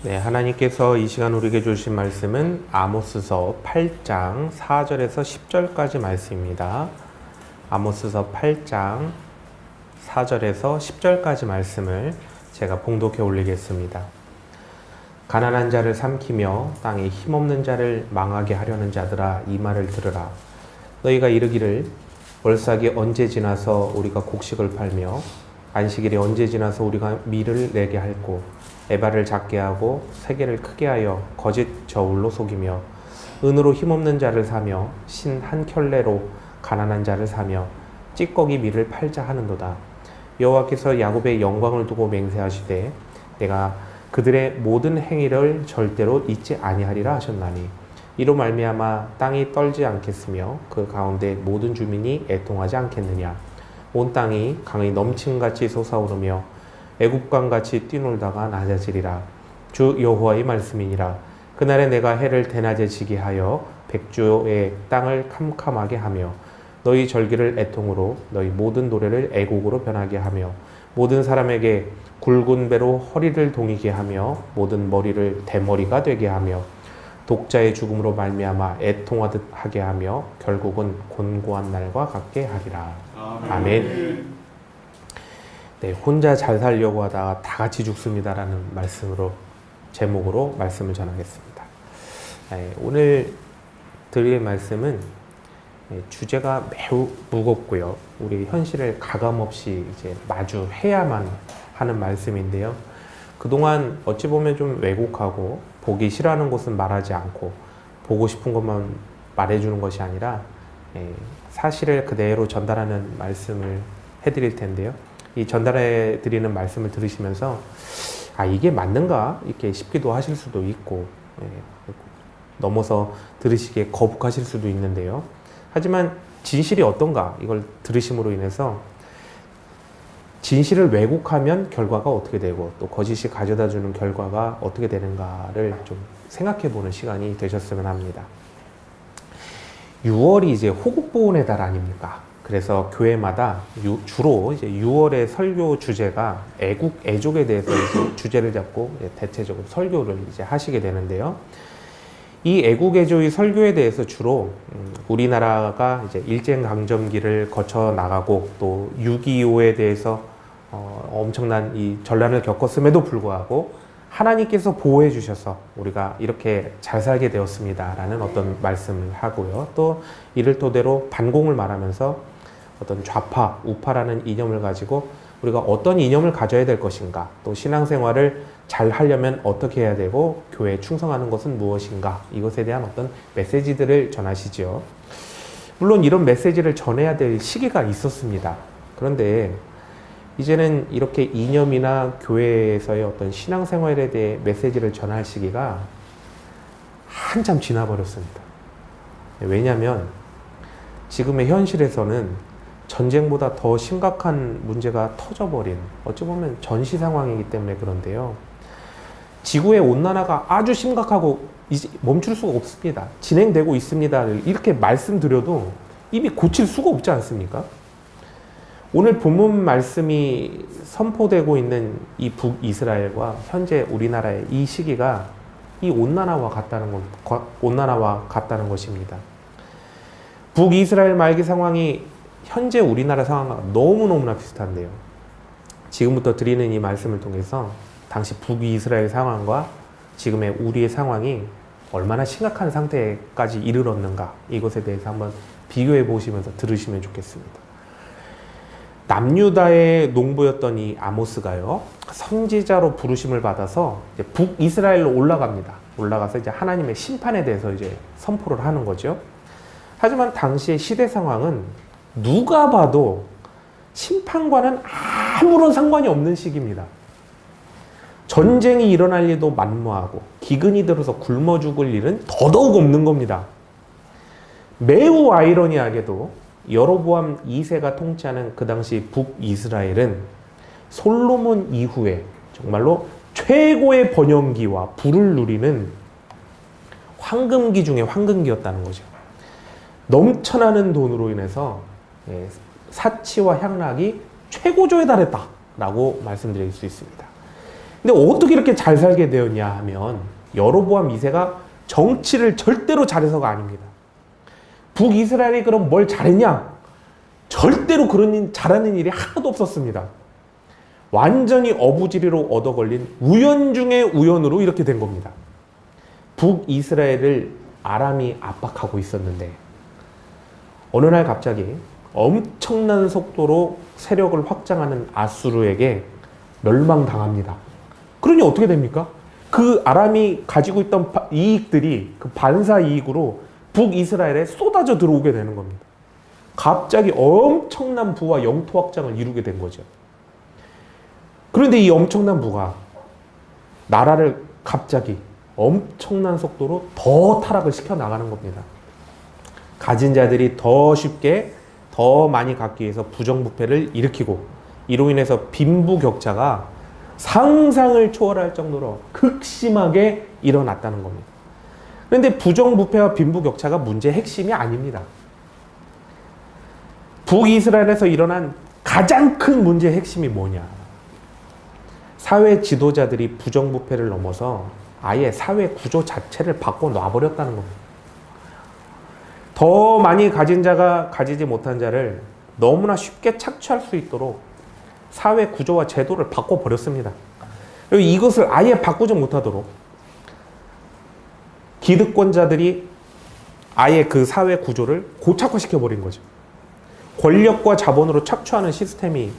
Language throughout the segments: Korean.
네, 하나님께서 이 시간 우리에게 주신 말씀은 아모스서 8장 4절에서 10절까지 말씀입니다. 아모스서 8장 4절에서 10절까지 말씀을 제가 봉독해 올리겠습니다. 가난한 자를 삼키며 땅에 힘없는 자를 망하게 하려는 자들아, 이 말을 들으라. 너희가 이르기를 월삭이 언제 지나서 우리가 곡식을 팔며 안식일이 언제 지나서 우리가 밀을 내게 할꼬, 에바를 작게 하고 세계를 크게 하여 거짓 저울로 속이며 은으로 힘없는 자를 사며 신 한 켤레로 가난한 자를 사며 찌꺼기 밀을 팔자 하는도다. 여호와께서 야곱의 영광을 두고 맹세하시되 내가 그들의 모든 행위를 절대로 잊지 아니하리라 하셨나니, 이로 말미암아 땅이 떨지 않겠으며 그 가운데 모든 주민이 애통하지 않겠느냐. 온 땅이 강이 넘침같이 솟아오르며 애국강같이 뛰놀다가 낮아지리라. 주 여호와의 말씀이니라. 그날에 내가 해를 대낮에 지게 하여 백주의 땅을 캄캄하게 하며 너희 절기를 애통으로 너희 모든 노래를 애곡으로 변하게 하며 모든 사람에게 굵은 배로 허리를 동이게 하며 모든 머리를 대머리가 되게 하며 독자의 죽음으로 말미암아 애통하듯 하게 하며 결국은 곤고한 날과 같게 하리라. 아멘. 네, 혼자 잘 살려고 하다가 다 같이 죽습니다라는 말씀으로, 제목으로 말씀을 전하겠습니다. 네, 오늘 드릴 말씀은 주제가 매우 무겁고요. 우리 현실을 가감없이 이제 마주해야만 하는 말씀인데요. 그동안 어찌 보면 좀 왜곡하고 보기 싫어하는 것은 말하지 않고 보고 싶은 것만 말해주는 것이 아니라 사실을 그대로 전달하는 말씀을 해드릴 텐데요. 이 전달해 드리는 말씀을 들으시면서 이게 맞는가 이렇게 싶기도 하실 수도 있고, 넘어서 들으시기에 거북하실 수도 있는데요. 하지만 진실이 어떤가 이걸 들으심으로 인해서 진실을 왜곡하면 결과가 어떻게 되고 또 거짓이 가져다 주는 결과가 어떻게 되는가를 좀 생각해 보는 시간이 되셨으면 합니다. 6월이 이제 호국보훈의 달 아닙니까? 그래서 교회마다 주로 이제 6월의 설교 주제가 애국, 애족에 대해서 이제 주제를 잡고 대체적으로 설교를 이제 하시게 되는데요. 이 애국, 애족의 설교에 대해서 주로 우리나라가 이제 일제강점기를 거쳐 나가고 또 6.25에 대해서 엄청난 이 전란을 겪었음에도 불구하고 하나님께서 보호해 주셔서 우리가 이렇게 잘 살게 되었습니다 라는 어떤 말씀을 하고요. 또 이를 토대로 반공을 말하면서 어떤 좌파, 우파라는 이념을 가지고 우리가 어떤 이념을 가져야 될 것인가, 또 신앙생활을 잘 하려면 어떻게 해야 되고 교회에 충성하는 것은 무엇인가, 이것에 대한 어떤 메시지들을 전하시죠. 물론 이런 메시지를 전해야 될 시기가 있었습니다. 그런데 이제는 이렇게 이념이나 교회에서의 어떤 신앙생활에 대해 메시지를 전할 시기가 한참 지나버렸습니다. 왜냐하면 지금의 현실에서는 전쟁보다 더 심각한 문제가 터져버린, 어찌 보면 전시 상황이기 때문에 그런데요. 지구의 온난화가 아주 심각하고 이제 멈출 수가 없습니다. 진행되고 있습니다. 이렇게 말씀드려도 이미 고칠 수가 없지 않습니까? 오늘 본문 말씀이 선포되고 있는 이 북이스라엘과 현재 우리나라의 이 시기가 이 온난화와 같다는 것입니다. 북이스라엘 말기 상황이 현재 우리나라 상황과 너무너무나 비슷한데요. 지금부터 드리는 이 말씀을 통해서 당시 북이스라엘 상황과 지금의 우리의 상황이 얼마나 심각한 상태까지 이르렀는가, 이것에 대해서 한번 비교해 보시면서 들으시면 좋겠습니다. 남유다의 농부였던 이 아모스가요, 선지자로 부르심을 받아서 이제 북이스라엘로 올라갑니다. 올라가서 이제 하나님의 심판에 대해서 이제 선포를 하는 거죠. 하지만 당시의 시대 상황은 누가 봐도 심판과는 아무런 상관이 없는 시기입니다. 전쟁이 일어날 일도 만무하고 기근이 들어서 굶어 죽을 일은 더더욱 없는 겁니다. 매우 아이러니하게도 여로보암 2세가 통치하는 그 당시 북이스라엘은 솔로몬 이후에 정말로 최고의 번영기와 부를 누리는 황금기 중에 황금기였다는 거죠. 넘쳐나는 돈으로 인해서 사치와 향락이 최고조에 달했다라고 말씀드릴 수 있습니다. 근데 어떻게 이렇게 잘 살게 되었냐 하면 여로보암 2세가 정치를 절대로 잘해서가 아닙니다. 북이스라엘이 그럼 뭘 잘했냐? 절대로 그런 잘하는 일이 하나도 없었습니다. 완전히 어부지리로 얻어 걸린 우연 중에 우연으로 이렇게 된 겁니다. 북이스라엘을 아람이 압박하고 있었는데 어느 날 갑자기 엄청난 속도로 세력을 확장하는 아수르에게 멸망당합니다. 그러니 어떻게 됩니까? 그 아람이 가지고 있던 이익들이 그 반사 이익으로 북이스라엘에 쏟아져 들어오게 되는 겁니다. 갑자기 엄청난 부와 영토 확장을 이루게 된 거죠. 그런데 이 엄청난 부가 나라를 갑자기 엄청난 속도로 더 타락을 시켜 나가는 겁니다. 가진 자들이 더 쉽게 더 많이 갖기 위해서 부정부패를 일으키고 이로 인해서 빈부격차가 상상을 초월할 정도로 극심하게 일어났다는 겁니다. 그런데 부정부패와 빈부격차가 문제의 핵심이 아닙니다. 북이스라엘에서 일어난 가장 큰 문제의 핵심이 뭐냐? 사회 지도자들이 부정부패를 넘어서 아예 사회 구조 자체를 바꿔 놔버렸다는 겁니다. 더 많이 가진 자가 가지지 못한 자를 너무나 쉽게 착취할 수 있도록 사회 구조와 제도를 바꿔버렸습니다. 이것을 아예 바꾸지 못하도록 기득권자들이 아예 그 사회 구조를 고착화시켜버린 거죠. 권력과 자본으로 착취하는 시스템이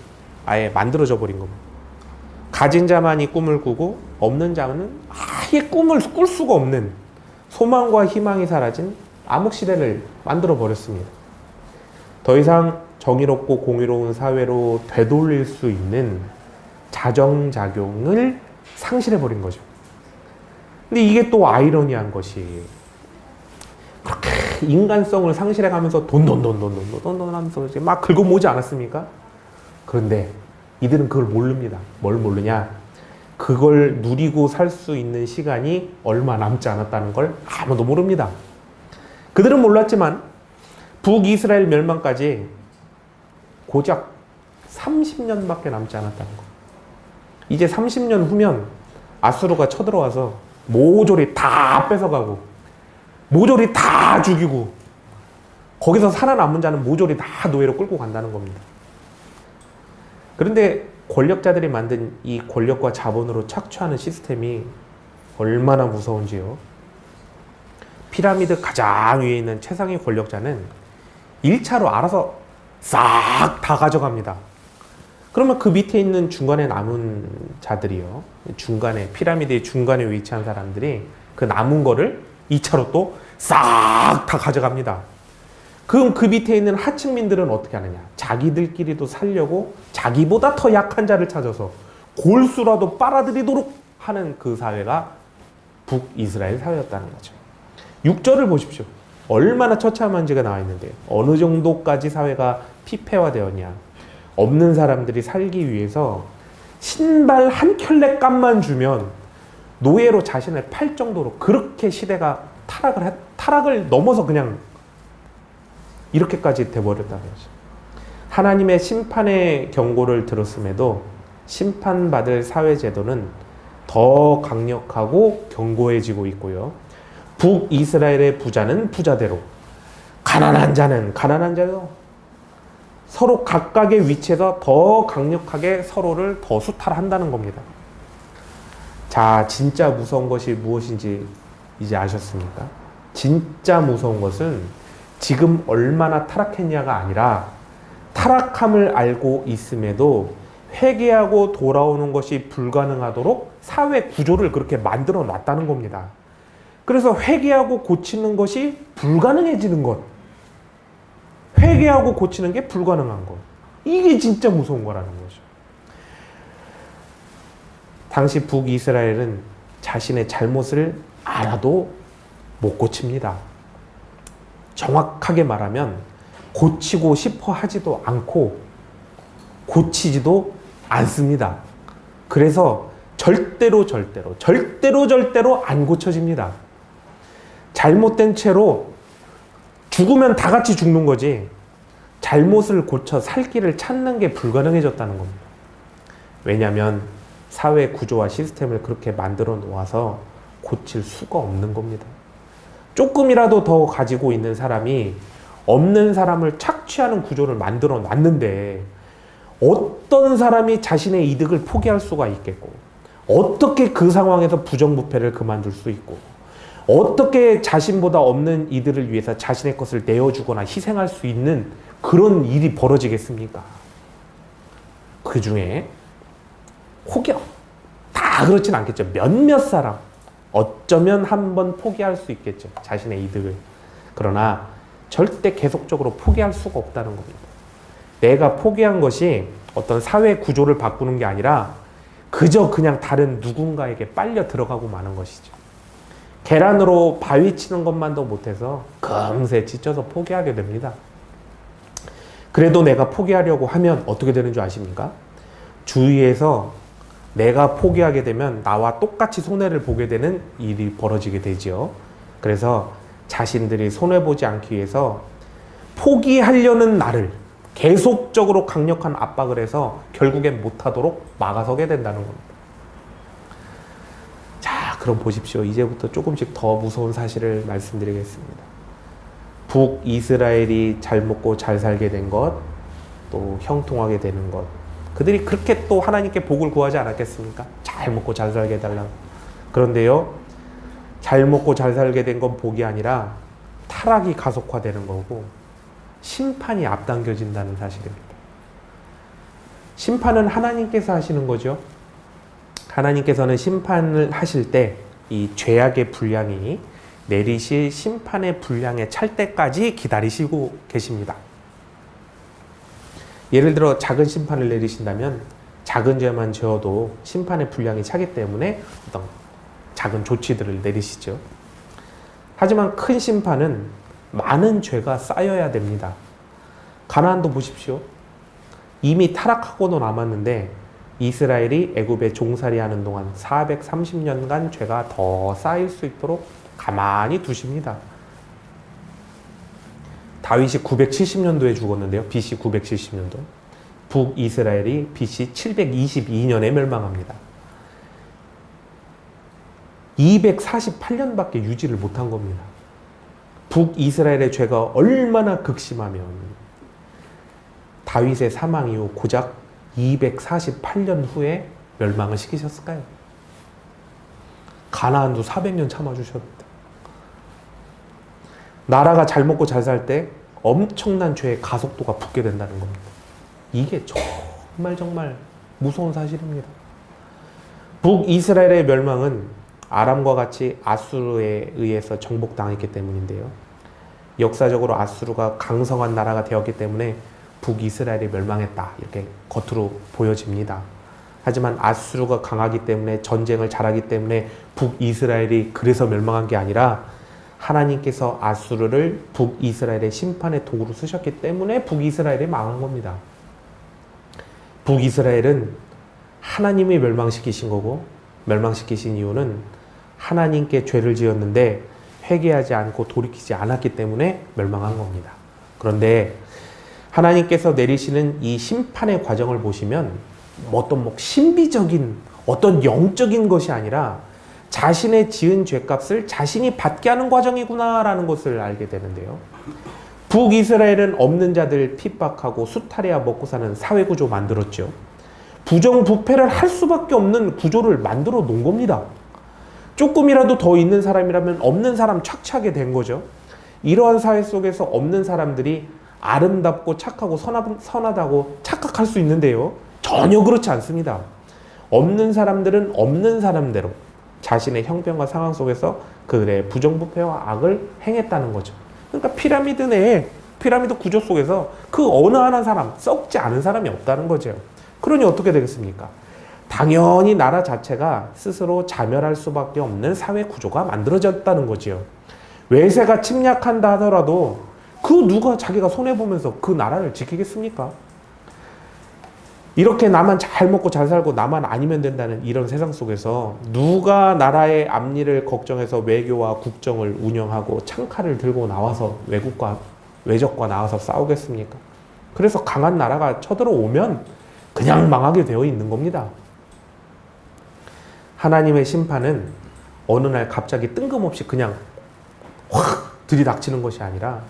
아예 만들어져 버린 겁니다. 가진 자만이 꿈을 꾸고 없는 자는 아예 꿈을 꿀 수가 없는 소망과 희망이 사라진 암흑시대를 만들어 버렸습니다. 더 이상 정의롭고 공의로운 사회로 되돌릴 수 있는 자정작용을 상실해 버린 거죠. 근데 이게 또 아이러니한 것이 그렇게 인간성을 상실해 가면서 돈 하면서 이제 막 긁어모으지 않았습니까? 그런데 이들은 그걸 모릅니다. 뭘 모르냐? 그걸 누리고 살 수 있는 시간이 얼마 남지 않았다는 걸 아무도 모릅니다. 그들은 몰랐지만 북이스라엘 멸망까지 고작 30년밖에 남지 않았다는 거. 이제 30년 후면 아수르가 쳐들어와서 모조리 다 뺏어가고 모조리 다 죽이고 거기서 살아남은 자는 모조리 다 노예로 끌고 간다는 겁니다. 그런데 권력자들이 만든 이 권력과 자본으로 착취하는 시스템이 얼마나 무서운지요. 피라미드 가장 위에 있는 최상위 권력자는 1차로 알아서 싹 다 가져갑니다. 그러면 그 밑에 있는 중간에 남은 자들이요. 중간에, 피라미드의 중간에 위치한 사람들이 그 남은 거를 2차로 또 싹 다 가져갑니다. 그럼 그 밑에 있는 하층민들은 어떻게 하느냐? 자기들끼리도 살려고 자기보다 더 약한 자를 찾아서 골수라도 빨아들이도록 하는 그 사회가 북이스라엘 사회였다는 거죠. 6절을 보십시오. 얼마나 처참한지가 나와 있는데 어느 정도까지 사회가 피폐화되었냐. 없는 사람들이 살기 위해서 신발 한 켤레 값만 주면 노예로 자신을 팔 정도로 그렇게 시대가 타락을 넘어서 그냥 이렇게까지 돼버렸다는 거죠. 하나님의 심판의 경고를 들었음에도 심판받을 사회제도는 더 강력하고 견고해지고 있고요. 북이스라엘의 부자는 부자대로, 가난한 자는 가난한 자로 서로 각각의 위치에서 더 강력하게 서로를 더 수탈한다는 겁니다. 자, 진짜 무서운 것이 무엇인지 이제 아셨습니까? 진짜 무서운 것은 지금 얼마나 타락했냐가 아니라 타락함을 알고 있음에도 회개하고 돌아오는 것이 불가능하도록 사회 구조를 그렇게 만들어 놨다는 겁니다. 그래서 회개하고 고치는 것이 불가능해지는 것. 회개하고 고치는 게 불가능한 것. 이게 진짜 무서운 거라는 거죠. 당시 북이스라엘은 자신의 잘못을 알아도 못 고칩니다. 정확하게 말하면 고치고 싶어 하지도 않고 고치지도 않습니다. 그래서 절대로 안 고쳐집니다. 잘못된 채로 죽으면 다 같이 죽는 거지 잘못을 고쳐 살 길을 찾는 게 불가능해졌다는 겁니다. 왜냐하면 사회 구조와 시스템을 그렇게 만들어 놓아서 고칠 수가 없는 겁니다. 조금이라도 더 가지고 있는 사람이 없는 사람을 착취하는 구조를 만들어 놨는데 어떤 사람이 자신의 이득을 포기할 수가 있겠고, 어떻게 그 상황에서 부정부패를 그만둘 수 있고, 어떻게 자신보다 없는 이들을 위해서 자신의 것을 내어주거나 희생할 수 있는 그런 일이 벌어지겠습니까? 그 중에 혹여 다 그렇진 않겠죠. 몇몇 사람, 어쩌면 한번 포기할 수 있겠죠. 자신의 이득을. 그러나 절대 계속적으로 포기할 수가 없다는 겁니다. 내가 포기한 것이 어떤 사회 구조를 바꾸는 게 아니라 그저 그냥 다른 누군가에게 빨려 들어가고 마는 것이죠. 계란으로 바위 치는 것만도 못해서 금세 지쳐서 포기하게 됩니다. 그래도 내가 포기하려고 하면 어떻게 되는 줄 아십니까? 주위에서 내가 포기하게 되면 나와 똑같이 손해를 보게 되는 일이 벌어지게 되죠. 그래서 자신들이 손해보지 않기 위해서 포기하려는 나를 계속적으로 강력한 압박을 해서 결국엔 못하도록 막아서게 된다는 겁니다. 자, 그럼 보십시오. 이제부터 조금씩 더 무서운 사실을 말씀드리겠습니다. 북이스라엘이 잘 먹고 잘 살게 된 것, 또 형통하게 되는 것, 그들이 그렇게 또 하나님께 복을 구하지 않았겠습니까? 잘 먹고 잘 살게 해달라고. 그런데요, 잘 먹고 잘 살게 된 건 복이 아니라 타락이 가속화되는 거고 심판이 앞당겨진다는 사실입니다. 심판은 하나님께서 하시는 거죠. 하나님께서는 심판을 하실 때 이 죄악의 분량이 내리실 심판의 분량에 찰 때까지 기다리시고 계십니다. 예를 들어 작은 심판을 내리신다면 작은 죄만 지어도 심판의 분량이 차기 때문에 어떤 작은 조치들을 내리시죠. 하지만 큰 심판은 많은 죄가 쌓여야 됩니다. 가나안도 보십시오. 이미 타락하고도 남았는데 이스라엘이 애굽에 종살이하는 동안 430년간 죄가 더 쌓일 수 있도록 가만히 두십니다. 다윗이 970년도에 죽었는데요. BC 970년도. 북이스라엘이 BC 722년에 멸망합니다. 248년밖에 유지를 못한 겁니다. 북이스라엘의 죄가 얼마나 극심하면 다윗의 사망 이후 고작 248년 후에 멸망을 시키셨을까요? 가나안도 400년 참아주셨는데, 나라가 잘 먹고 잘 살 때 엄청난 죄의 가속도가 붙게 된다는 겁니다. 이게 정말 무서운 사실입니다. 북이스라엘의 멸망은 아람과 같이 아수르에 의해서 정복당했기 때문인데요. 역사적으로 아수르가 강성한 나라가 되었기 때문에 북이스라엘이 멸망했다, 이렇게 겉으로 보여집니다. 하지만 아수르가 강하기 때문에, 전쟁을 잘하기 때문에 북이스라엘이 그래서 멸망한 게 아니라 하나님께서 아수르를 북이스라엘의 심판의 도구로 쓰셨기 때문에 북이스라엘이 망한 겁니다. 북이스라엘은 하나님이 멸망시키신 거고, 멸망시키신 이유는 하나님께 죄를 지었는데 회개하지 않고 돌이키지 않았기 때문에 멸망한 겁니다. 그런데 하나님께서 내리시는 이 심판의 과정을 보시면 어떤 신비적인 어떤 영적인 것이 아니라 자신의 지은 죄값을 자신이 받게 하는 과정이구나라는 것을 알게 되는데요. 북이스라엘은 없는 자들 핍박하고 수탈해야 먹고 사는 사회구조 만들었죠. 부정부패를 할 수밖에 없는 구조를 만들어 놓은 겁니다. 조금이라도 더 있는 사람이라면 없는 사람 착취하게 된 거죠. 이러한 사회 속에서 없는 사람들이 아름답고 착하고 선하다고 착각할 수 있는데요. 전혀 그렇지 않습니다. 없는 사람들은 없는 사람대로 자신의 형편과 상황 속에서 그들의 부정부패와 악을 행했다는 거죠. 그러니까 피라미드 내에, 피라미드 구조 속에서 그 어느 하나 사람, 썩지 않은 사람이 없다는 거죠. 그러니 어떻게 되겠습니까? 당연히 나라 자체가 스스로 자멸할 수밖에 없는 사회 구조가 만들어졌다는 거지요. 외세가 침략한다 하더라도 그 누가 자기가 손해보면서 그 나라를 지키겠습니까? 이렇게 나만 잘 먹고 잘 살고 나만 아니면 된다는 이런 세상 속에서 누가 나라의 앞일을 걱정해서 외교와 국정을 운영하고 창칼을 들고 나와서 외적과 나와서 싸우겠습니까? 그래서 강한 나라가 쳐들어오면 그냥 망하게 되어 있는 겁니다. 하나님의 심판은 어느 날 갑자기 뜬금없이 그냥 확 들이닥치는 것이 아니라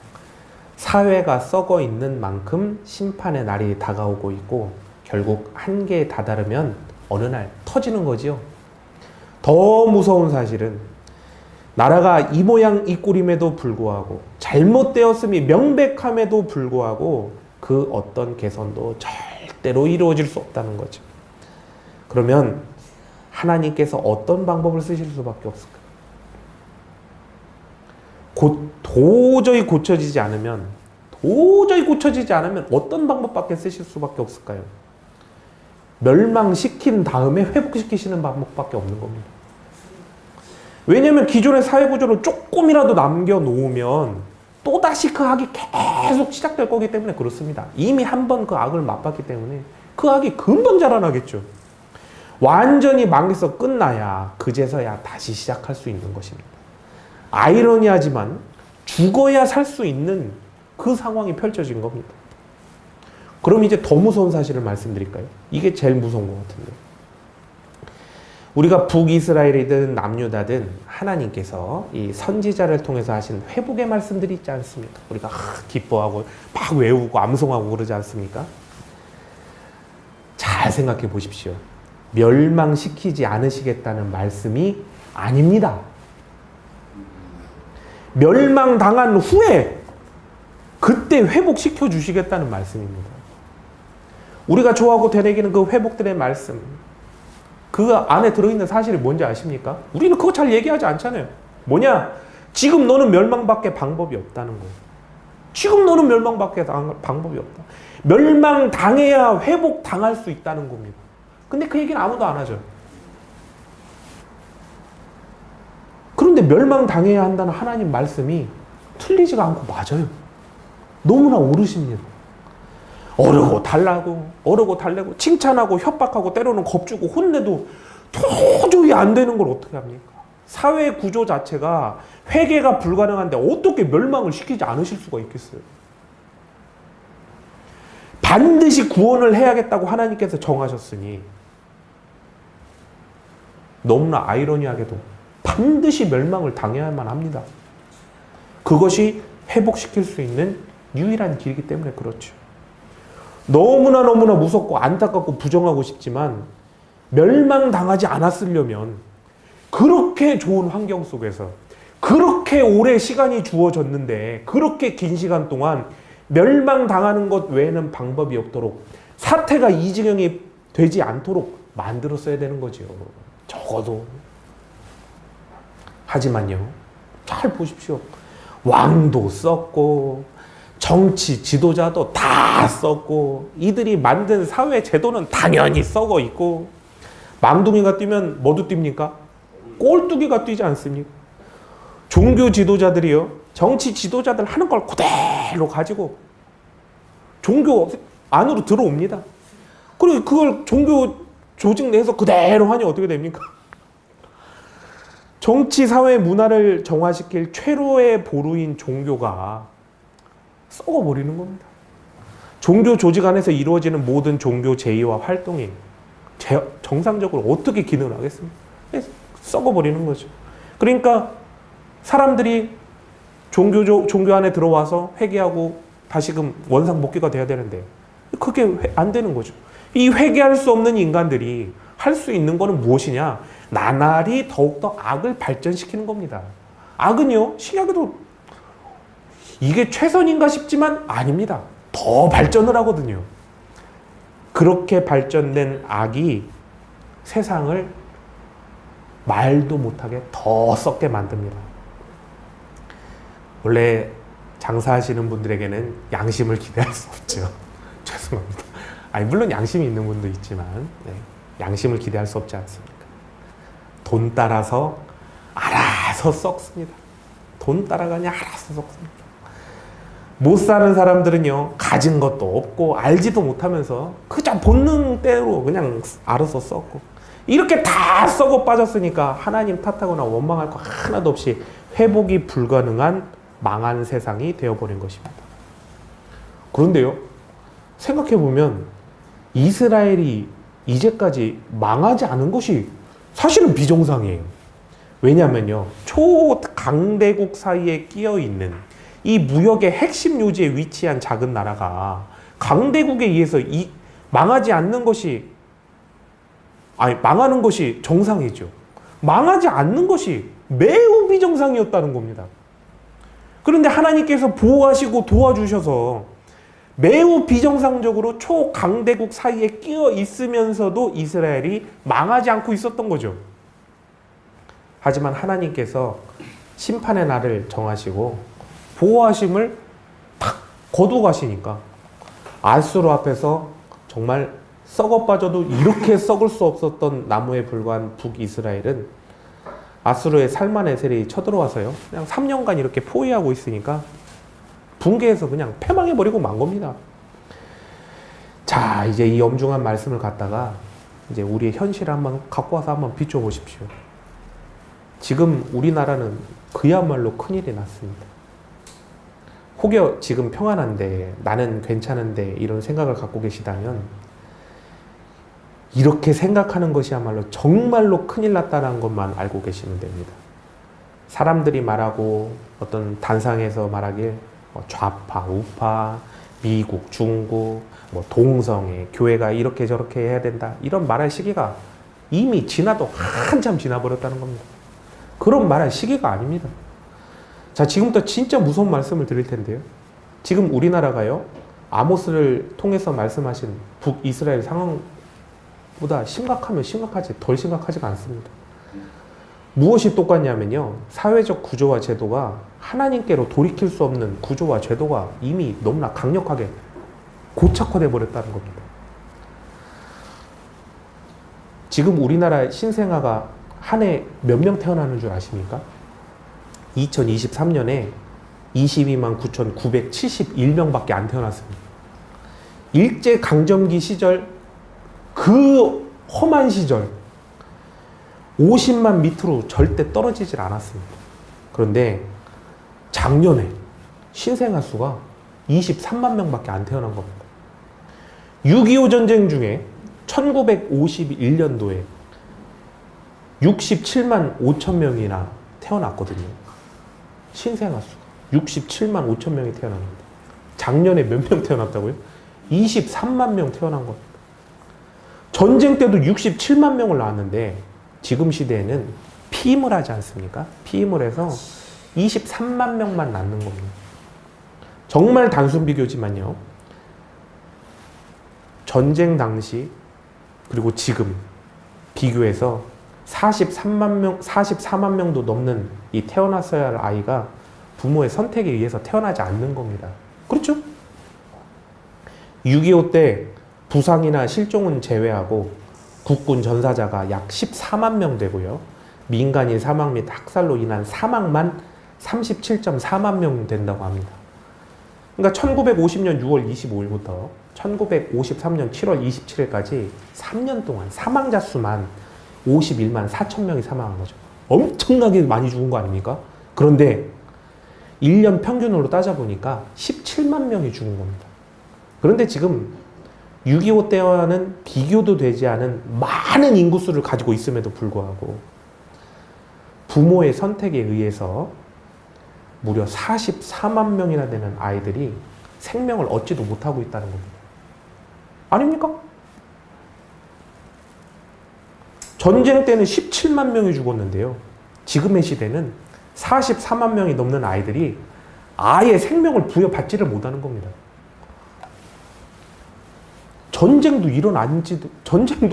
사회가 썩어 있는 만큼 심판의 날이 다가오고 있고 결국 한계에 다다르면 어느 날 터지는 거지요. 더 무서운 사실은 나라가 이 모양 이 꼴임에도 불구하고 잘못되었음이 명백함에도 불구하고 그 어떤 개선도 절대로 이루어질 수 없다는 거죠. 그러면 하나님께서 어떤 방법을 쓰실 수밖에 없을까요? 도저히 고쳐지지 않으면 어떤 방법밖에 쓰실 수밖에 없을까요? 멸망시킨 다음에 회복시키시는 방법밖에 없는 겁니다. 왜냐하면 기존의 사회구조를 조금이라도 남겨놓으면 또다시 그 악이 계속 시작될 거기 때문에 그렇습니다. 이미 한 번 그 악을 맛봤기 때문에 그 악이 금방 자라나겠죠. 완전히 망해서 끝나야 그제서야 다시 시작할 수 있는 것입니다. 아이러니하지만 죽어야 살 수 있는 그 상황이 펼쳐진 겁니다. 그럼 이제 더 무서운 사실을 말씀드릴까요? 이게 제일 무서운 것 같은데. 우리가 북이스라엘이든 남유다든 하나님께서 이 선지자를 통해서 하신 회복의 말씀들이 있지 않습니까? 우리가 기뻐하고 막 외우고 암송하고 그러지 않습니까? 잘 생각해 보십시오. 멸망시키지 않으시겠다는 말씀이 아닙니다. 멸망당한 후에 그때 회복시켜 주시겠다는 말씀입니다. 우리가 좋아하고 되새기는 그 회복들의 말씀, 그 안에 들어있는 사실이 뭔지 아십니까? 우리는 그거 잘 얘기하지 않잖아요. 뭐냐? 지금 너는 멸망밖에 방법이 없다는 거예요. 지금 너는 멸망밖에 방법이 없다. 멸망당해야 회복당할 수 있다는 겁니다. 근데 그 얘기는 아무도 안 하죠. 그런데 멸망당해야 한다는 하나님 말씀이 틀리지가 않고 맞아요. 너무나 옳으십니다. 어르고 달래고 칭찬하고 협박하고 때로는 겁주고 혼내도 도저히 안 되는 걸 어떻게 합니까? 사회 구조 자체가 회개가 불가능한데 어떻게 멸망을 시키지 않으실 수가 있겠어요? 반드시 구원을 해야겠다고 하나님께서 정하셨으니 너무나 아이러니하게도 반드시 멸망을 당해야만 합니다. 그것이 회복시킬 수 있는 유일한 길이기 때문에 그렇죠. 너무나 무섭고 안타깝고 부정하고 싶지만 멸망당하지 않았으려면 그렇게 좋은 환경 속에서 그렇게 오래 시간이 주어졌는데 그렇게 긴 시간 동안 멸망당하는 것 외에는 방법이 없도록 사태가 이 지경이 되지 않도록 만들었어야 되는 거죠. 적어도. 하지만요. 잘 보십시오. 왕도 썼고 정치 지도자도 다 썼고 이들이 만든 사회 제도는 당연히 썩어 있고 망둥이가 뛰면 뭐도 뜁니까? 꼴뚜기가 뛰지 않습니까? 종교 지도자들이요. 정치 지도자들 하는 걸 그대로 가지고 종교 안으로 들어옵니다. 그리고 그걸 종교 조직 내에서 그대로 하니 어떻게 됩니까? 정치, 사회, 문화를 정화시킬 최고의 보루인 종교가 썩어버리는 겁니다. 종교 조직 안에서 이루어지는 모든 종교 제의와 활동이 정상적으로 어떻게 기능을 하겠습니까? 썩어버리는 거죠. 그러니까 사람들이 종교 안에 들어와서 회개하고 다시금 원상복귀가 돼야 되는데 그게 안 되는 거죠. 이 회개할 수 없는 인간들이 할 수 있는 거는 무엇이냐? 나날이 더욱더 악을 발전시키는 겁니다. 악은요, 신약에도 이게 최선인가 싶지만 아닙니다. 더 발전을 하거든요. 그렇게 발전된 악이 세상을 말도 못하게 더 썩게 만듭니다. 원래 장사하시는 분들에게는 양심을 기대할 수 없죠. 죄송합니다. 아니, 물론 양심이 있는 분도 있지만 양심을 기대할 수 없지 않습니까? 돈 따라서 알아서 썩습니다. 돈 따라가니 알아서 썩습니다. 못 사는 사람들은요, 가진 것도 없고 알지도 못하면서 그냥 본능대로 그냥 알아서 썩고, 이렇게 다 썩어 빠졌으니까 하나님 탓하거나 원망할 거 하나도 없이 회복이 불가능한 망한 세상이 되어버린 것입니다. 그런데요, 생각해보면 이스라엘이 이제까지 망하지 않은 것이 사실은 비정상이에요. 왜냐면요, 초강대국 사이에 끼어 있는 이 무역의 핵심 요지에 위치한 작은 나라가 강대국에 의해서 망하지 않는 것이, 망하는 것이 정상이죠. 망하지 않는 것이 매우 비정상이었다는 겁니다. 그런데 하나님께서 보호하시고 도와주셔서 매우 비정상적으로 초강대국 사이에 끼어 있으면서도 이스라엘이 망하지 않고 있었던 거죠. 하지만 하나님께서 심판의 날을 정하시고 보호하심을 탁 거두어 가시니까 아수르 앞에서 정말 썩어 빠져도 이렇게 썩을 수 없었던 나무에 불과한 북이스라엘은 아수르의 살만에셀이 쳐들어와서요, 그냥 3년간 이렇게 포위하고 있으니까 붕괴해서 그냥 패망해버리고 만 겁니다. 자, 이제 이 엄중한 말씀을 갖다가 이제 우리의 현실을 한번 갖고 와서 한번 비춰보십시오. 지금 우리나라는 그야말로 큰일이 났습니다. 혹여 지금 평안한데, 나는 괜찮은데 이런 생각을 갖고 계시다면 이렇게 생각하는 것이야말로 정말로 큰일 났다는 것만 알고 계시면 됩니다. 사람들이 말하고 어떤 단상에서 말하길 좌파, 우파, 미국, 중국, 동성애, 교회가 이렇게 저렇게 해야 된다, 이런 말할 시기가 이미 지나도 한참 지나버렸다는 겁니다. 그런 말할 시기가 아닙니다. 자, 지금부터 진짜 무서운 말씀을 드릴 텐데요. 지금 우리나라가요, 아모스를 통해서 말씀하신 북이스라엘 상황보다 심각하면 심각하지 덜 심각하지가 않습니다. 무엇이 똑같냐면요, 사회적 구조와 제도가 하나님께로 돌이킬 수 없는 구조와 제도가 이미 너무나 강력하게 고착화되어 버렸다는 겁니다. 지금 우리나라 신생아가 한 해 몇 명 태어나는 줄 아십니까? 2023년에 22만 9,971명밖에 안 태어났습니다. 일제강점기 시절, 그 험한 시절 50만 밑으로 절대 떨어지질 않았습니다. 그런데 작년에 신생아 수가 23만 명밖에 안 태어난 겁니다. 6.25 전쟁 중에 1951년도에 67만 5천 명이나 태어났거든요. 신생아 수가 67만 5천 명이 태어납니다. 작년에 몇 명 태어났다고요? 23만 명 태어난 겁니다. 전쟁 때도 67만 명을 낳았는데 지금 시대에는 피임을 하지 않습니까? 피임을 해서 23만 명만 낳는 겁니다. 정말 단순 비교지만요, 전쟁 당시 그리고 지금 비교해서 44만 명도 넘는 이 태어났어야 할 아이가 부모의 선택에 의해서 태어나지 않는 겁니다. 그렇죠? 6.25 때 부상이나 실종은 제외하고 국군 전사자가 약 14만 명 되고요, 민간인 사망 및 학살로 인한 사망만 37.4만 명 된다고 합니다. 그러니까 1950년 6월 25일부터 1953년 7월 27일까지 3년 동안 사망자 수만 51만 4천 명이 사망한 거죠. 엄청나게 많이 죽은 거 아닙니까? 그런데 1년 평균으로 따져보니까 17만 명이 죽은 겁니다. 그런데 지금 6.25 때와는 비교도 되지 않은 많은 인구수를 가지고 있음에도 불구하고 부모의 선택에 의해서 무려 44만 명이나 되는 아이들이 생명을 얻지도 못하고 있다는 겁니다. 아닙니까? 전쟁 때는 17만 명이 죽었는데요, 지금의 시대는 44만 명이 넘는 아이들이 아예 생명을 부여받지를 못하는 겁니다. 전쟁도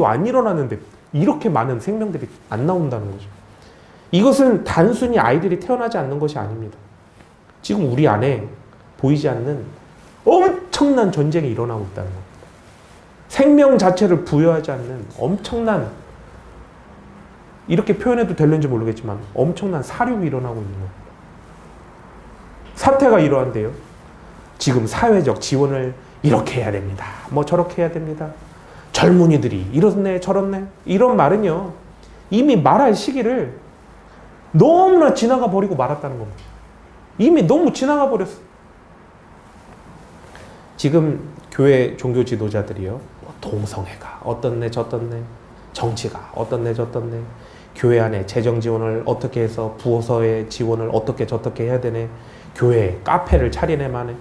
안 일어났는데 이렇게 많은 생명들이 안 나온다는 거죠. 이것은 단순히 아이들이 태어나지 않는 것이 아닙니다. 지금 우리 안에 보이지 않는 엄청난 전쟁이 일어나고 있다는 겁니다. 생명 자체를 부여하지 않는 엄청난, 이렇게 표현해도 될는지 모르겠지만 엄청난 사륙이 일어나고 있는 겁니다. 사태가 이러한데요, 지금 사회적 지원을 이렇게 해야 됩니다, 저렇게 해야 됩니다, 젊은이들이 이렇네 저렇네, 이런 말은요 이미 말할 시기를 너무나 지나가 버리고 말았다는 겁니다. 이미 너무 지나가 버렸어. 지금 교회 종교 지도자들이요, 동성애가 어떻네 저떻네, 정치가 어떻네 저떻네, 교회 안에 재정 지원을 어떻게 해서 부서의 지원을 어떻게 저떻게 해야 되네. 교회 카페를 차리네 마네.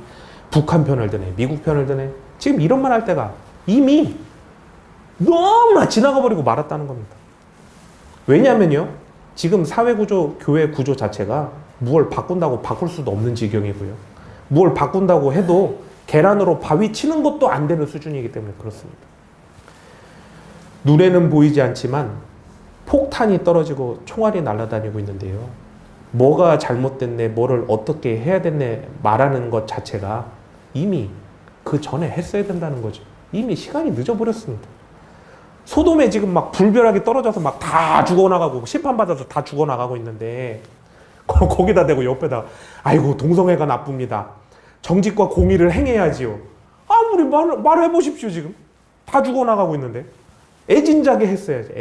북한 편을 드네. 미국 편을 드네. 지금 이런 말 할 때가 이미 너무나 지나가 버리고 말았다는 겁니다. 왜냐하면요. 지금 사회구조, 교회 구조 자체가 무엇을 바꾼다고 바꿀 수도 없는 지경이고요. 무엇을 바꾼다고 해도 계란으로 바위 치는 것도 안 되는 수준이기 때문에 그렇습니다. 눈에는 보이지 않지만 폭탄이 떨어지고 총알이 날아다니고 있는데요. 뭐가 잘못됐네, 뭐를 어떻게 해야 됐네 말하는 것 자체가 이미 그 전에 했어야 된다는 거죠. 이미 시간이 늦어버렸습니다. 소돔에 지금 막 불벼락이 떨어져서 막 다 죽어나가고 심판받아서 다 죽어나가고 있는데 거기다 대고 옆에다 아이고 동성애가 나쁩니다. 정직과 공의를 행해야지요. 아무리 말해보십시오. 지금 다 죽어나가고 있는데 애진작에 했어야죠.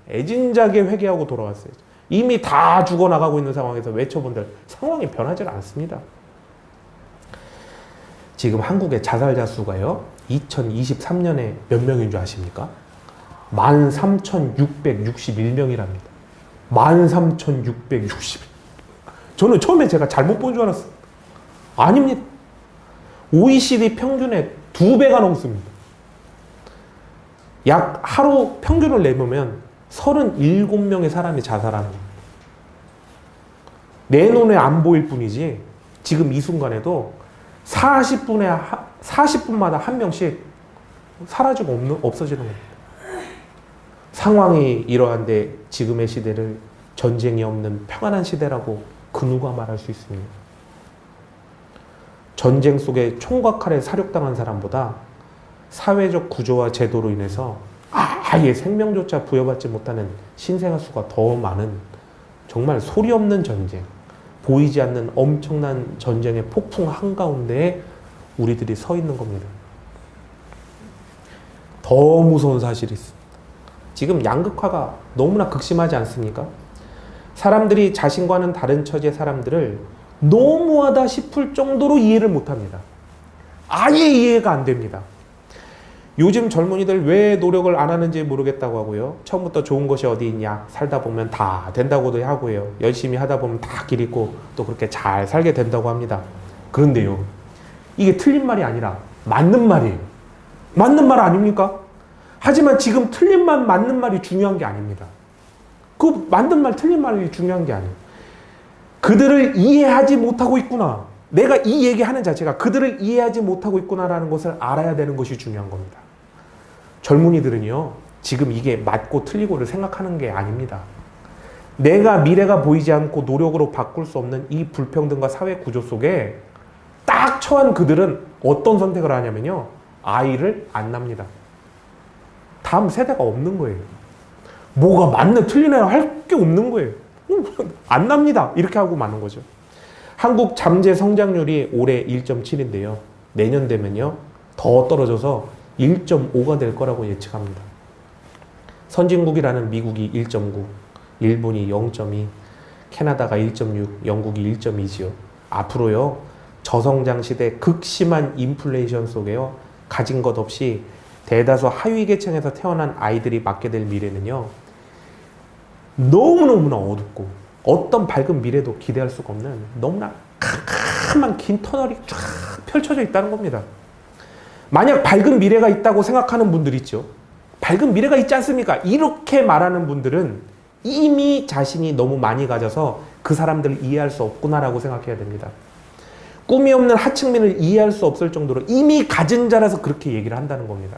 애진작에 회개하고 돌아왔어야죠. 이미 다 죽어나가고 있는 상황에서 외쳐본들 상황이 변하지 않습니다. 지금 한국의 자살자 수가요 2023년에 몇 명인 줄 아십니까? 13,661명이랍니다. 13,661. 저는 처음에 제가 잘못 본 줄 알았어요. 아닙니다. OECD 평균의 2배가 넘습니다. 약 하루 평균을 내보면 37명의 사람이 자살하는 겁니다. 내 눈에 안 보일 뿐이지 지금 이 순간에도 40분마다 한 명씩 사라지고 없어지는 겁니다. 상황이 이러한데 지금의 시대를 전쟁이 없는 평안한 시대라고 그 누가 말할 수 있습니까? 전쟁 속에 총과 칼에 사륙당한 사람보다 사회적 구조와 제도로 인해서 아예 생명조차 부여받지 못하는 신생아 수가 더 많은 정말 소리 없는 전쟁, 보이지 않는 엄청난 전쟁의 폭풍 한가운데에 우리들이 서 있는 겁니다. 더 무서운 사실이 있습니다. 지금 양극화가 너무나 극심하지 않습니까? 사람들이 자신과는 다른 처지의 사람들을 너무하다 싶을 정도로 이해를 못합니다. 아예 이해가 안 됩니다. 요즘 젊은이들 왜 노력을 안 하는지 모르겠다고 하고요. 처음부터 좋은 것이 어디 있냐. 살다 보면 다 된다고도 하고요. 열심히 하다 보면 다 길 있고 또 그렇게 잘 살게 된다고 합니다. 그런데요. 이게 틀린 말이 아니라 맞는 말이에요. 맞는 말 아닙니까? 하지만 지금 틀린 말, 맞는 말이 중요한 게 아닙니다. 그 맞는 말, 틀린 말이 중요한 게 아니에요. 그들을 이해하지 못하고 있구나. 내가 이 얘기하는 자체가 그들을 이해하지 못하고 있구나라는 것을 알아야 되는 것이 중요한 겁니다. 젊은이들은요, 지금 이게 맞고 틀리고를 생각하는 게 아닙니다. 내가 미래가 보이지 않고 노력으로 바꿀 수 없는 이 불평등과 사회 구조 속에 딱 처한 그들은 어떤 선택을 하냐면요, 아이를 안 납니다. 다음 세대가 없는 거예요. 뭐가 맞네 틀리네 할 게 없는 거예요. 안 납니다. 이렇게 하고 마는 거죠. 한국 잠재 성장률이 올해 1.7인데요. 내년 되면요 더 떨어져서 1.5가 될 거라고 예측합니다. 선진국이라는 미국이 1.9, 일본이 0.2, 캐나다가 1.6, 영국이 1.2지요. 앞으로요 저성장 시대 극심한 인플레이션 속에요 가진 것 없이 대다수 하위 계층에서 태어난 아이들이 맞게 될 미래는요 너무너무나 어둡고 어떤 밝은 미래도 기대할 수가 없는 너무나 캄캄한 긴 터널이 쫙 펼쳐져 있다는 겁니다. 만약 밝은 미래가 있다고 생각하는 분들 있죠. 밝은 미래가 있지 않습니까? 이렇게 말하는 분들은 이미 자신이 너무 많이 가져서 그 사람들을 이해할 수 없구나라고 생각해야 됩니다. 꿈이 없는 하층민을 이해할 수 없을 정도로 이미 가진 자라서 그렇게 얘기를 한다는 겁니다.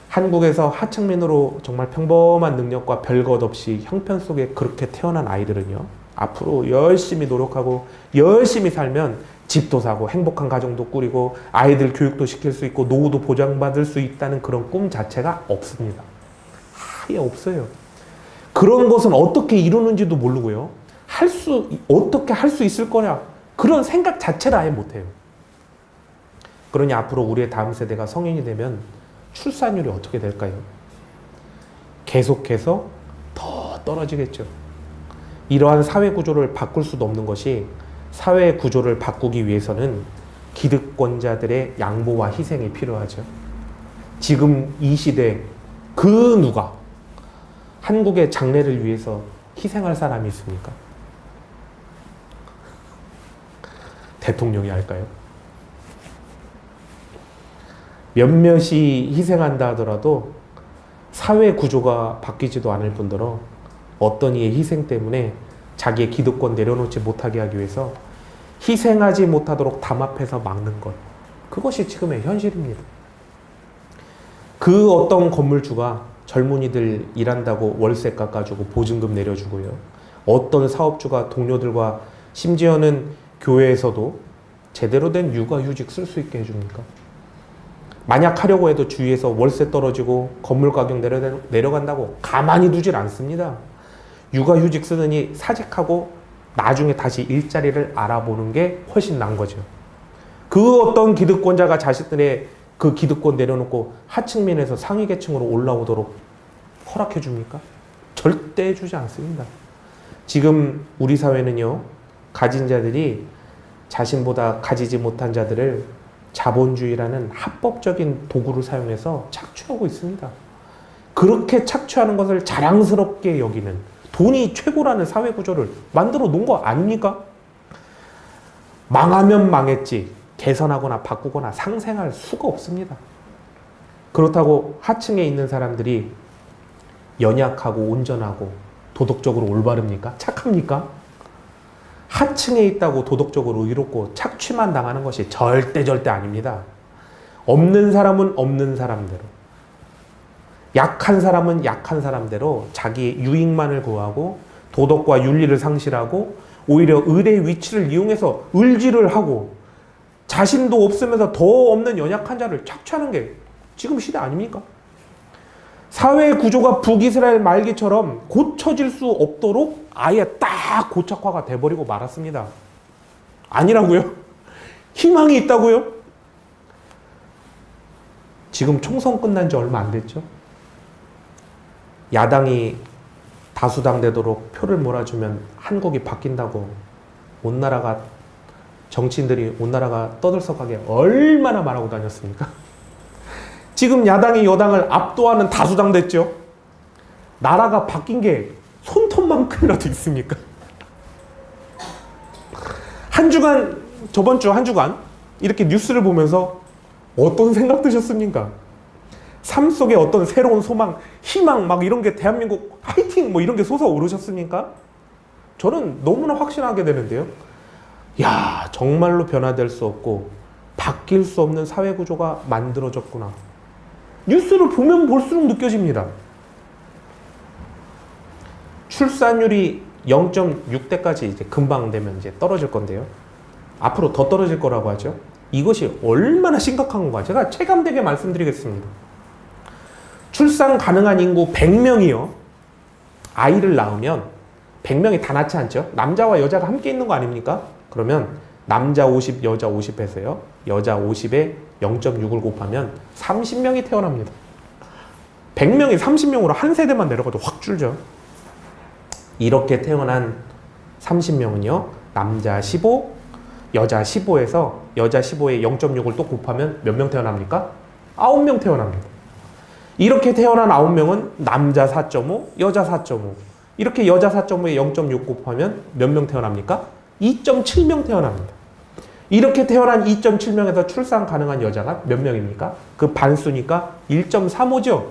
한국에서 하층민으로 정말 평범한 능력과 별것 없이 형편 속에 그렇게 태어난 아이들은요 앞으로 열심히 노력하고 열심히 살면 집도 사고 행복한 가정도 꾸리고 아이들 교육도 시킬 수 있고 노후도 보장받을 수 있다는 그런 꿈 자체가 없습니다. 아예 없어요. 그런 것은 어떻게 이루는지도 모르고요 어떻게 할 수 있을 거냐 그런 생각 자체를 아예 못해요. 그러니 앞으로 우리의 다음 세대가 성인이 되면 출산율이 어떻게 될까요? 계속해서 더 떨어지겠죠. 이러한 사회 구조를 바꿀 수도 없는 것이 사회 구조를 바꾸기 위해서는 기득권자들의 양보와 희생이 필요하죠. 지금 이 시대 그 누가 한국의 장래를 위해서 희생할 사람이 있습니까? 대통령이 할까요? 몇몇이 희생한다 하더라도 사회 구조가 바뀌지도 않을 뿐더러 어떤 이의 희생 때문에 자기의 기득권 내려놓지 못하게 하기 위해서 희생하지 못하도록 담합해서 막는 것. 그것이 지금의 현실입니다. 그 어떤 건물주가 젊은이들 일한다고 월세 깎아주고 보증금 내려주고요. 어떤 사업주가 동료들과 심지어는 교회에서도 제대로 된 육아휴직 쓸 수 있게 해줍니까? 만약 하려고 해도 주위에서 월세 떨어지고 건물 가격 내려간다고 가만히 두질 않습니다. 육아휴직 쓰느니 사직하고 나중에 다시 일자리를 알아보는 게 훨씬 나은 거죠. 그 어떤 기득권자가 자신들의 그 기득권 내려놓고 하층민에서 상위계층으로 올라오도록 허락해 줍니까? 절대 해주지 않습니다. 지금 우리 사회는요, 가진 자들이 자신보다 가지지 못한 자들을 자본주의라는 합법적인 도구를 사용해서 착취하고 있습니다. 그렇게 착취하는 것을 자랑스럽게 여기는 돈이 최고라는 사회구조를 만들어 놓은 거 아닙니까? 망하면 망했지 개선하거나 바꾸거나 상생할 수가 없습니다. 그렇다고 하층에 있는 사람들이 연약하고 온전하고 도덕적으로 올바릅니까? 착합니까? 하층에 있다고 도덕적으로 의롭고 착취만 당하는 것이 절대 아닙니다. 없는 사람은 없는 사람대로, 약한 사람은 약한 사람대로 자기 유익만을 구하고 도덕과 윤리를 상실하고 오히려 을의 위치를 이용해서 을지를 하고 자신도 없으면서 더 없는 연약한 자를 착취하는 게 지금 시대 아닙니까? 사회 구조가 북이스라엘 말기처럼 고쳐질 수 없도록 아예 딱 고착화가 돼버리고 말았습니다. 아니라고요? 희망이 있다고요? 지금 총선 끝난 지 얼마 안 됐죠? 야당이 다수당 되도록 표를 몰아주면 한국이 바뀐다고 온 나라가 정치인들이 온 나라가 떠들썩하게 얼마나 말하고 다녔습니까? 지금 야당이 여당을 압도하는 다수당 됐죠? 나라가 바뀐 게 손톱만큼이라도 있습니까? 한 주간, 저번 주 한 주간 이렇게 뉴스를 보면서 어떤 생각 드셨습니까? 삶 속에 어떤 새로운 소망, 희망 막 이런 게 대한민국 화이팅 뭐 이런 게 솟아오르셨습니까? 저는 너무나 확신하게 되는데요. 야, 정말로 변화될 수 없고 바뀔 수 없는 사회구조가 만들어졌구나. 뉴스를 보면 볼수록 느껴집니다. 출산율이 0.6대까지 이제 금방 되면 이제 떨어질 건데요. 앞으로 더 떨어질 거라고 하죠. 이것이 얼마나 심각한 건가 제가 체감되게 말씀드리겠습니다. 출산 가능한 인구 100명이요. 아이를 낳으면 100명이 다 낳지 않죠. 남자와 여자가 함께 있는 거 아닙니까? 그러면 남자 50, 여자 50 해서요. 여자 50에 0.6을 곱하면 30명이 태어납니다. 100명이 30명으로 한 세대만 내려가도 확 줄죠. 이렇게 태어난 30명은요. 남자 15, 여자 15에서 여자 15에 0.6을 또 곱하면 몇 명 태어납니까? 9명 태어납니다. 이렇게 태어난 9명은 남자 4.5, 여자 4.5. 이렇게 여자 4.5에 0.6 곱하면 몇 명 태어납니까? 2.7명 태어납니다. 이렇게 태어난 2.7명에서 출산 가능한 여자가 몇 명입니까? 그 반수니까 1.35죠.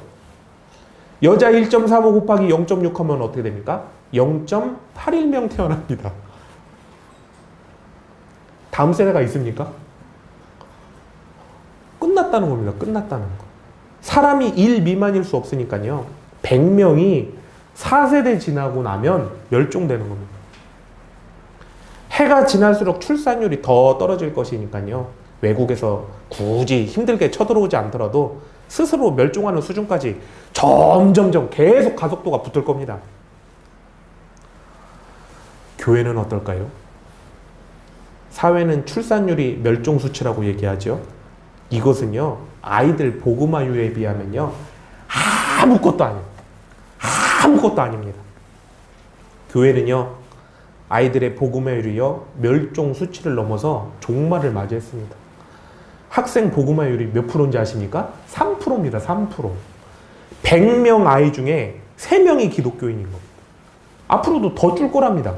여자 1.35 곱하기 0.6 하면 어떻게 됩니까? 0.81명 태어납니다. 다음 세대가 있습니까? 끝났다는 겁니다. 끝났다는 거. 사람이 1 미만일 수 없으니까요. 100명이 4세대 지나고 나면 멸종되는 겁니다. 해가 지날수록 출산율이 더 떨어질 것이니까요. 외국에서 굳이 힘들게 쳐들어오지 않더라도 스스로 멸종하는 수준까지 점점점 계속 가속도가 붙을 겁니다. 교회는 어떨까요? 사회는 출산율이 멸종수치라고 얘기하죠. 이것은요, 아이들 복음화율에 비하면요, 아무것도 아닙니다. 아무것도 아닙니다. 교회는요, 아이들의 복음화율이요, 멸종수치를 넘어서 종말을 맞이했습니다. 학생 복음화율이 몇 프로인지 아십니까? 3%입니다. 3%. 100명 아이 중에 3명이 기독교인인 겁니다. 앞으로도 더 줄 거랍니다.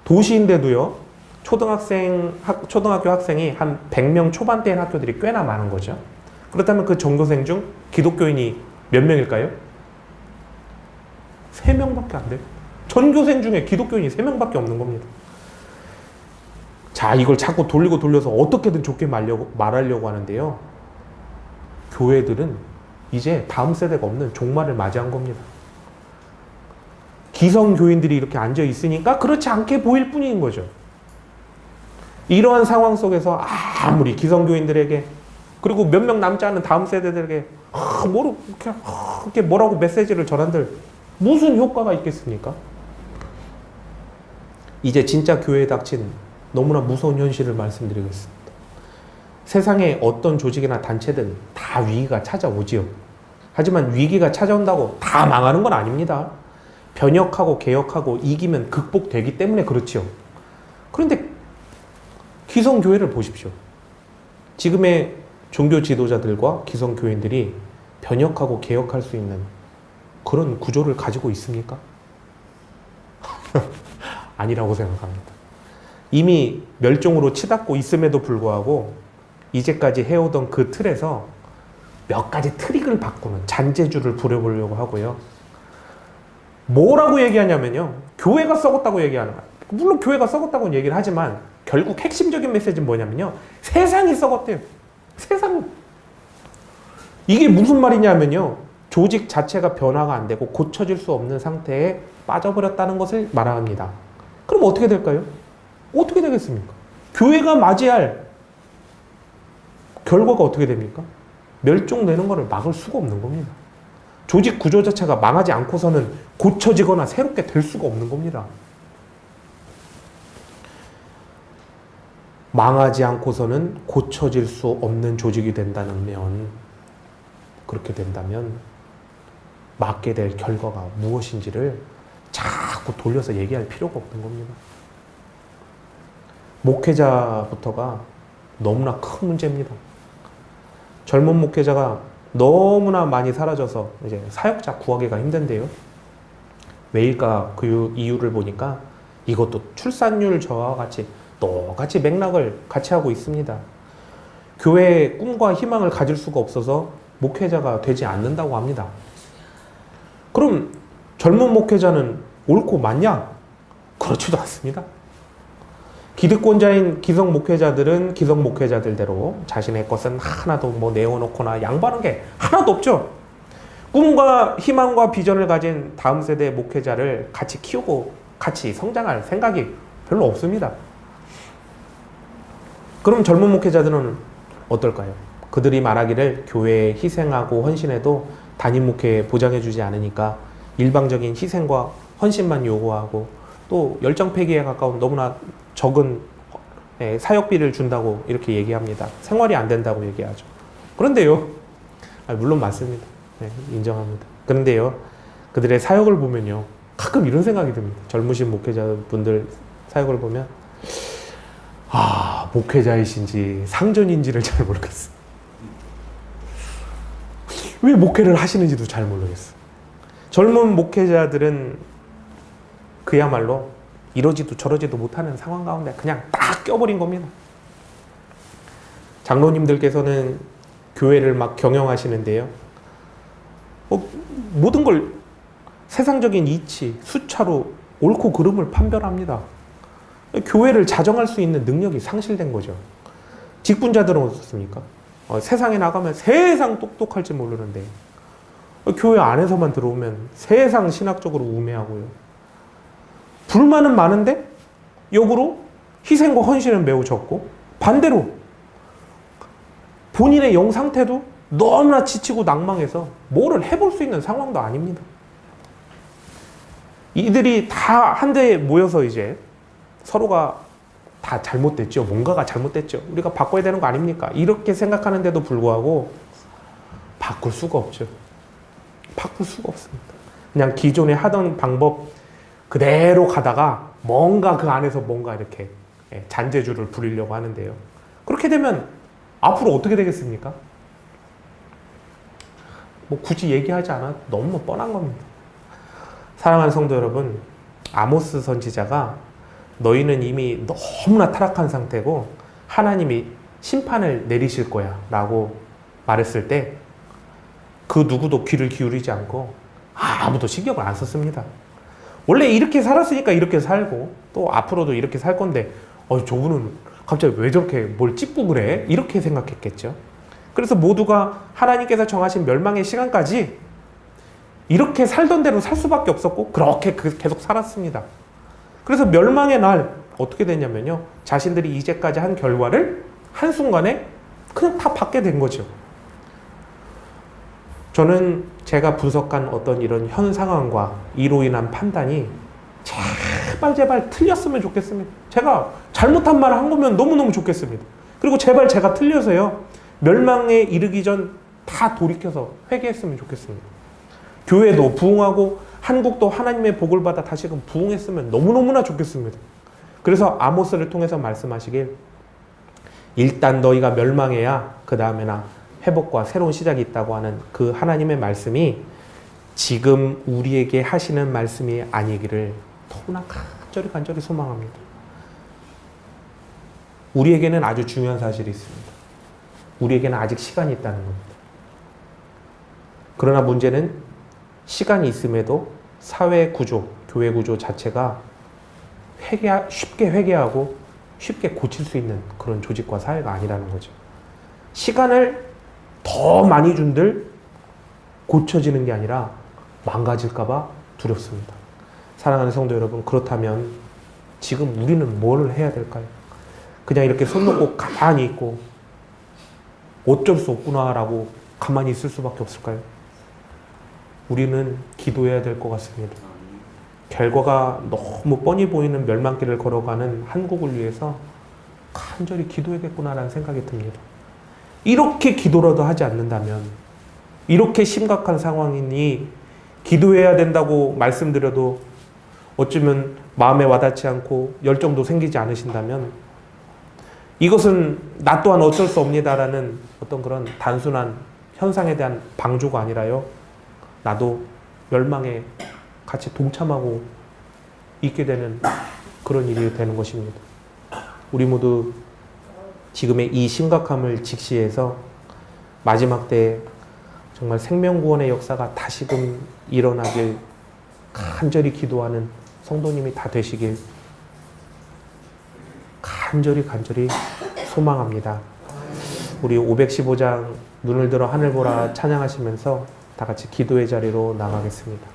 도시인데도요, 초등학교 학생이 한 100명 초반대인 학교들이 꽤나 많은 거죠. 그렇다면 그 전교생 중 기독교인이 몇 명일까요? 3명밖에 안 돼요. 전교생 중에 기독교인이 3명밖에 없는 겁니다. 자, 이걸 자꾸 돌리고 돌려서 어떻게든 좋게 말하려고 하는데요. 교회들은 이제 다음 세대가 없는 종말을 맞이한 겁니다. 기성교인들이 이렇게 앉아 있으니까 그렇지 않게 보일 뿐인 거죠. 이러한 상황 속에서 아무리 기성교인들에게 그리고 몇 명 남지 않은 다음 세대들에게 이렇게 뭐라고 메시지를 전한들 무슨 효과가 있겠습니까? 이제 진짜 교회에 닥친 너무나 무서운 현실을 말씀드리겠습니다. 세상에 어떤 조직이나 단체든 다 위기가 찾아오지요. 하지만 위기가 찾아온다고 다 망하는 건 아닙니다. 변혁하고 개혁하고 이기면 극복되기 때문에 그렇지요. 그런데 기성교회를 보십시오. 지금의 종교 지도자들과 기성교인들이 변혁하고 개혁할 수 있는 그런 구조를 가지고 있습니까? 아니라고 생각합니다. 이미 멸종으로 치닫고 있음에도 불구하고 이제까지 해오던 그 틀에서 몇 가지 트릭을 바꾸는 잔재주를 부려보려고 하고요. 뭐라고 얘기하냐면요. 교회가 썩었다고 얘기하는 거예요. 물론 교회가 썩었다고 얘기를 하지만 결국 핵심적인 메시지는 뭐냐면요. 세상이 썩었대요. 세상. 이게 무슨 말이냐면요. 조직 자체가 변화가 안 되고 고쳐질 수 없는 상태에 빠져버렸다는 것을 말합니다. 그럼 어떻게 될까요? 어떻게 되겠습니까? 교회가 맞이할 결과가 어떻게 됩니까? 멸종되는 것을 막을 수가 없는 겁니다. 조직 구조 자체가 망하지 않고서는 고쳐지거나 새롭게 될 수가 없는 겁니다. 망하지 않고서는 고쳐질 수 없는 조직이 된다면, 그렇게 된다면 맞게 될 결과가 무엇인지를 자꾸 돌려서 얘기할 필요가 없는 겁니다. 목회자부터가 너무나 큰 문제입니다. 젊은 목회자가 너무나 많이 사라져서 이제 사역자 구하기가 힘든데요. 왜일까? 그 이유를 보니까 이것도 출산율 저하와 같이 똑같이 맥락을 같이 하고 있습니다. 교회의 꿈과 희망을 가질 수가 없어서 목회자가 되지 않는다고 합니다. 그럼 젊은 목회자는 옳고 맞냐? 그렇지도 않습니다. 기득권자인 기성 목회자들은 기성 목회자들대로 자신의 것은 하나도 뭐 내어놓거나 양보하는 게 하나도 없죠. 꿈과 희망과 비전을 가진 다음 세대 목회자를 같이 키우고 같이 성장할 생각이 별로 없습니다. 그럼 젊은 목회자들은 어떨까요? 그들이 말하기를 교회에 희생하고 헌신해도 단임 목회에 보장해주지 않으니까 일방적인 희생과 헌신만 요구하고 또 열정 폐기에 가까운 너무나 적은 사역비를 준다고 이렇게 얘기합니다. 생활이 안 된다고 얘기하죠. 그런데요, 물론 맞습니다. 네, 인정합니다. 그런데요, 그들의 사역을 보면요, 가끔 이런 생각이 듭니다. 젊으신 목회자분들 사역을 보면 목회자이신지 상전인지를 잘 모르겠어요. 왜 목회를 하시는지도 잘 모르겠어요. 젊은 목회자들은 그야말로 이러지도 저러지도 못하는 상황 가운데 그냥 딱 껴버린 겁니다. 장로님들께서는 교회를 막 경영하시는데요. 모든 걸 세상적인 이치, 숫자로 옳고 그름을 판별합니다. 교회를 자정할 수 있는 능력이 상실된 거죠. 직분자들은 어떻습니까? 세상에 나가면 세상 똑똑할지 모르는데 교회 안에서만 들어오면 세상 신학적으로 우매하고요. 불만은 많은데 역으로 희생과 헌신은 매우 적고 반대로 본인의 영 상태도 너무나 지치고 낭망해서 뭐를 해볼 수 있는 상황도 아닙니다. 이들이 다 한데 모여서 이제 서로가 다 잘못됐죠. 뭔가가 잘못됐죠. 우리가 바꿔야 되는 거 아닙니까? 이렇게 생각하는데도 불구하고 바꿀 수가 없죠. 바꿀 수가 없습니다. 그냥 기존에 하던 방법 그대로 가다가 뭔가 그 안에서 뭔가 이렇게 잔재주를 부리려고 하는데요. 그렇게 되면 앞으로 어떻게 되겠습니까? 뭐 굳이 얘기하지 않아도 너무 뻔한 겁니다. 사랑하는 성도 여러분, 아모스 선지자가 너희는 이미 너무나 타락한 상태고 하나님이 심판을 내리실 거야 라고 말했을 때 그 누구도 귀를 기울이지 않고 아무도 신경을 안 썼습니다. 원래 이렇게 살았으니까 이렇게 살고 또 앞으로도 이렇게 살 건데 저분은 갑자기 왜 저렇게 뭘 찍고 그래? 이렇게 생각했겠죠. 그래서 모두가 하나님께서 정하신 멸망의 시간까지 이렇게 살던 대로 살 수밖에 없었고 그렇게 계속 살았습니다. 그래서 멸망의 날 어떻게 됐냐면요, 자신들이 이제까지 한 결과를 한순간에 그냥 다 받게 된 거죠. 저는 제가 분석한 어떤 이런 현 상황과 이로 인한 판단이 제발 틀렸으면 좋겠습니다. 제가 잘못한 말을 한 거면 너무너무 좋겠습니다. 그리고 제발 제가 틀려서요, 멸망에 이르기 전 다 돌이켜서 회개했으면 좋겠습니다. 교회도 부흥하고 한국도 하나님의 복을 받아 다시금 부흥했으면 너무너무나 좋겠습니다. 그래서 아모스를 통해서 말씀하시길, 일단 너희가 멸망해야 그 다음에나 회복과 새로운 시작이 있다고 하는 그 하나님의 말씀이 지금 우리에게 하시는 말씀이 아니기를 너무나 간절히 소망합니다. 우리에게는 아주 중요한 사실이 있습니다. 우리에게는 아직 시간이 있다는 겁니다. 그러나 문제는 시간이 있음에도 사회 구조, 교회 구조 자체가 쉽게 회개하고 쉽게 고칠 수 있는 그런 조직과 사회가 아니라는 거죠. 시간을 더 많이 준들 고쳐지는 게 아니라 망가질까봐 두렵습니다. 사랑하는 성도 여러분, 그렇다면 지금 우리는 뭘 해야 될까요? 그냥 이렇게 손 놓고 가만히 있고 어쩔 수 없구나라고 가만히 있을 수밖에 없을까요? 우리는 기도해야 될 것 같습니다. 결과가 너무 뻔히 보이는 멸망길을 걸어가는 한국을 위해서 간절히 기도해야겠구나라는 생각이 듭니다. 이렇게 기도라도 하지 않는다면, 이렇게 심각한 상황이니 기도해야 된다고 말씀드려도 어쩌면 마음에 와닿지 않고 열정도 생기지 않으신다면 이것은 나 또한 어쩔 수 없니다라는 어떤 그런 단순한 현상에 대한 방조가 아니라요, 나도 멸망에 같이 동참하고 있게 되는 그런 일이 되는 것입니다. 우리 모두 지금의 이 심각함을 직시해서 마지막 때 정말 생명구원의 역사가 다시금 일어나길 간절히 기도하는 성도님이 다 되시길 간절히 소망합니다. 우리 515장 눈을 들어 하늘 보라 찬양하시면서 다 같이 기도의 자리로 나가겠습니다.